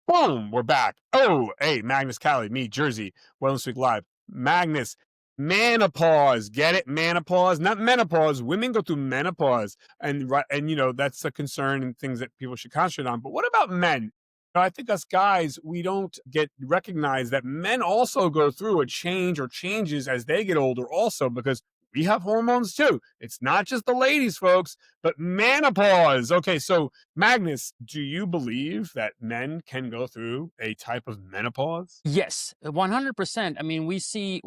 Boom, we're back. Oh, hey, Magnus Cali, me, Jersey, Wellness Week Live. Magnus, menopause, get it? Menopause, not menopause. Women go through menopause, and right, and that's a concern and things that people should concentrate on. But what about men? I think us guys, we don't get recognize that men also go through a change or changes as they get older, also because we have hormones too. It's not just the ladies, folks, but menopause. Okay, so Magnus, do you believe that men can go through a type of menopause? Yes, 100%. I mean, we see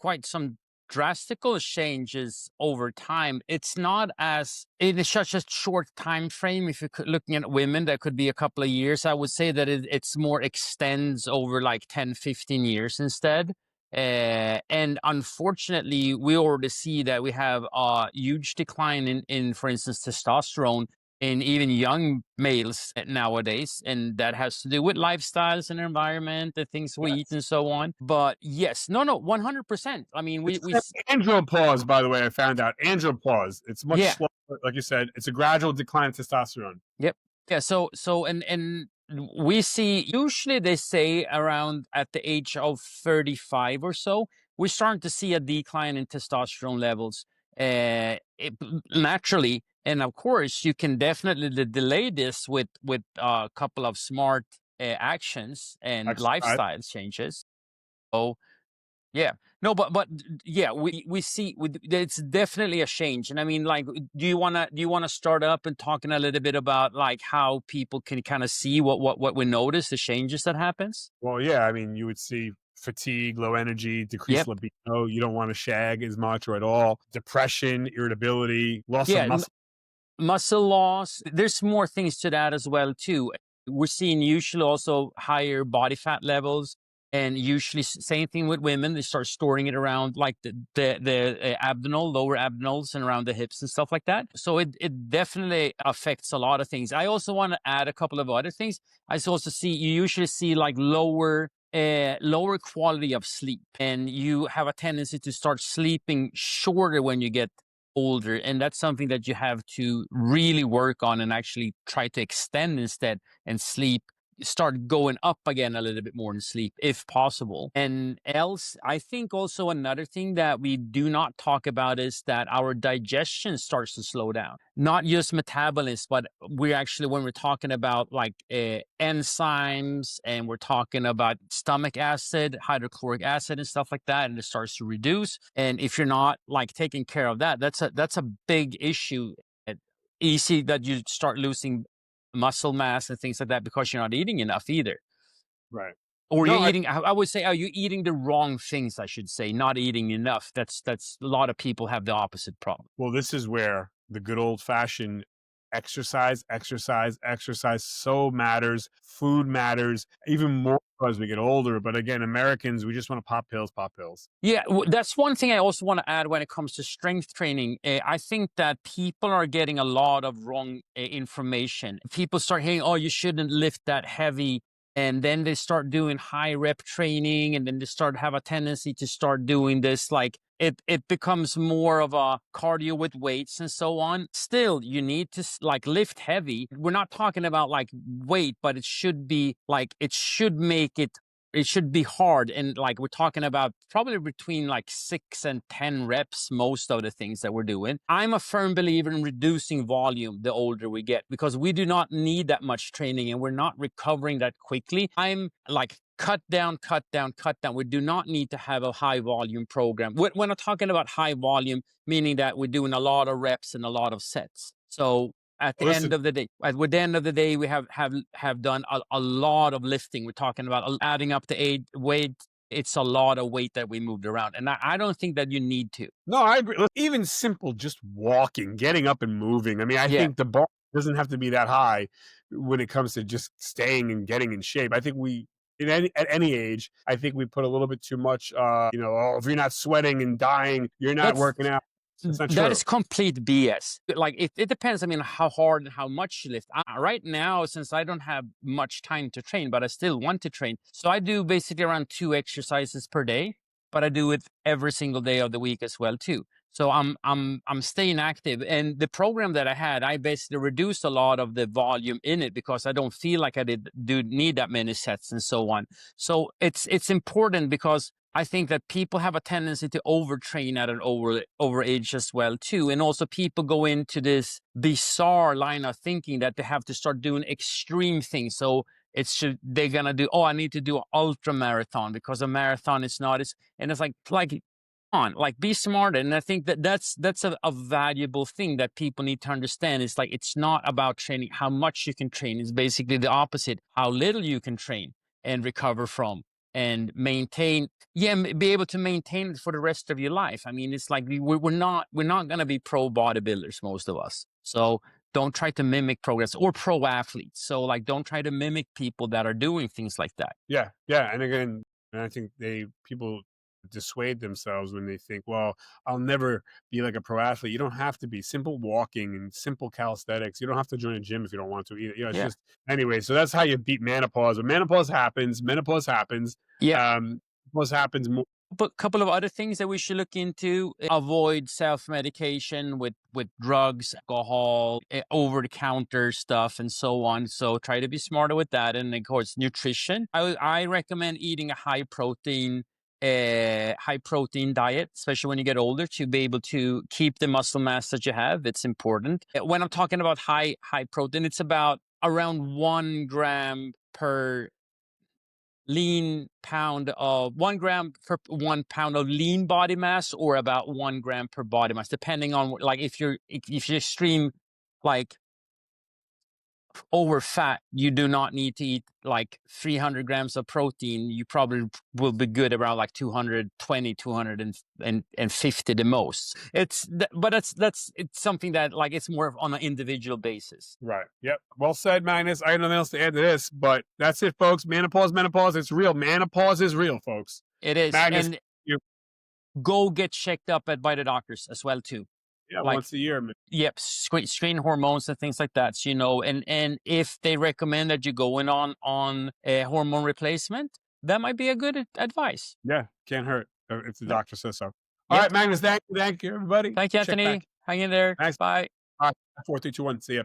quite some drastical changes over time. It's not as it is such a short time frame. If you're looking at women, that could be a couple of years. I would say that it's more extends over like 10, 15 years instead. And unfortunately, we already see that we have a huge decline in, for instance, testosterone in even young males nowadays, and that has to do with lifestyles and environment, the things we eat Yes. and so on. But yes, no, 100%. I mean, It's called andropause, by the way. I found out andropause. It's much yeah, slower, like you said. It's a gradual decline in testosterone. yep, yeah. So and we see usually they say around at the age of 35 or so, we're starting to see a decline in testosterone levels, naturally. And of course, you can definitely delay this with a couple of smart actions and Exercise. lifestyle changes. So yeah, no, yeah, we see it's definitely a change. And I mean, like, do you wanna start up and talking a little bit about like how people can kind of see what we notice, the changes that happens? Well, yeah, I mean, you would see fatigue, low energy, decreased Yep. libido. You don't want to shag as much or at all. Depression, irritability, loss of Yeah, muscle. muscle loss. There's more things to that as well too. We're seeing usually also higher body fat levels, and usually same thing with women. They start storing it around like the abdominal, lower abdominals, and around the hips and stuff like that. So it definitely affects a lot of things. I also want to add a couple of other things. I also see you usually see like lower quality of sleep, and you have a tendency to start sleeping shorter when you get older, and that's something that you have to really work on and actually try to extend instead, and sleep start going up again a little bit more in sleep if possible. And else, I think also another thing that we do not talk about is that our digestion starts to slow down, not just metabolism, but we're actually, when we're talking about like enzymes, and we're talking about stomach acid, hydrochloric acid and stuff like that, and it starts to reduce. And if you're not like taking care of that, that's a big issue. Easy that you start losing muscle mass and things like that because you're not eating enough either. Right. Or No, you're eating, I would say, are you eating the wrong things? I should say, not eating enough. That's a lot of people have the opposite problem. well, this is where the good old fashioned exercise, exercise, exercise so matters. Food matters even more as we get older. But again, Americans, we just want to pop pills, pop pills. Yeah, that's one thing I also want to add when it comes to strength training. I think that people are getting a lot of wrong information. People start hearing, "Oh, you shouldn't lift that heavy," and then they start doing high rep training, and then they start have a tendency to start doing this like it becomes more of a cardio with weights and so on. Still, you need to like lift heavy. We're not talking about like weight, but it should be like it should make it should be hard, and like we're talking about probably between like 6 and 10 reps, most of the things that we're doing. I'm a firm believer in reducing volume the older we get, because we do not need that much training and we're not recovering that quickly. I'm like, cut down, cut down, cut down. We do not need to have a high volume program. We're not talking about high volume, meaning that we're doing a lot of reps and a lot of sets. So at the end Listen, of the day, with the end of the day, we have done a lot of lifting. We're talking about adding up the weight. It's a lot of weight that we moved around, and I don't think that you need to. no, I agree. Even simple, just walking, getting up and moving. I mean, I Yeah, think the bar doesn't have to be that high when it comes to just staying and getting in shape. I think at any age, I think we put a little bit too much. Oh, if you're not sweating and dying, you're not that's working out. That's not that true. is complete BS. Like it depends. I mean, how hard and how much you lift. Right now, since I don't have much time to train, but I still want to train, so I do basically around 2 exercises per day. But I do it every single day of the week as well too. So I'm staying active. And the program that I had, I basically reduced a lot of the volume in it because I don't feel like I do need that many sets and so on. So it's important because I think that people have a tendency to overtrain at an over age as well too. And also people go into this bizarre line of thinking that they have to start doing extreme things. So they're gonna do, oh, I need to do an ultra marathon because a marathon is not as, and it's like on, like, be smart. And I think that that's a valuable thing that people need to understand. Is like, it's not about training how much you can train. It's basically the opposite, how little you can train and recover from and maintain, yeah, be able to maintain it for the rest of your life. I mean, it's like we're not going to be pro bodybuilders, most of us. So don't try to mimic progress, or pro athletes. So like, don't try to mimic people that are doing things like that. Yeah, yeah, and again, and I think people dissuade themselves when they think, "Well, I'll never be like a pro athlete." You don't have to be. Simple walking and simple calisthenics. You don't have to join a gym if you don't want to either. It's Yeah. just anyway. So that's how you beat menopause. When menopause happens, menopause happens. Yeah. Menopause happens more. But couple of other things that we should look into: avoid self-medication with drugs, alcohol, over the counter stuff and so on. So try to be smarter with that. And of course, nutrition, I recommend eating a high protein diet, especially when you get older, to be able to keep the muscle mass that you have. It's important. When I'm talking about high protein, it's about around 1 gram per lean pound of 1 gram for 1 pound of lean body mass, or about 1 gram per body mass, depending on, like, if you're extreme, like, over fat, you do not need to eat like 300 grams of protein. You probably will be good around like 220, 250 the most. But it's something that, like, it's more on an individual basis. Right. Yep. Well said, Magnus. I have nothing else to add to this, but that's it, folks. Menopause, menopause. It's real. Menopause is real, folks. It is. Magnus, And you go get checked up by the doctors as well too. yeah, Like, once a year. yep, screen hormones and things like that. So, and if they recommend that you go in on a hormone replacement, that might be a good advice. Yeah, can't hurt if the No. doctor says so. All Yep. right, Magnus, thank you, everybody. Thank you, Check back. Anthony. Hang in there. Nice. Bye. All right, 4, 3, 2, 1. See ya.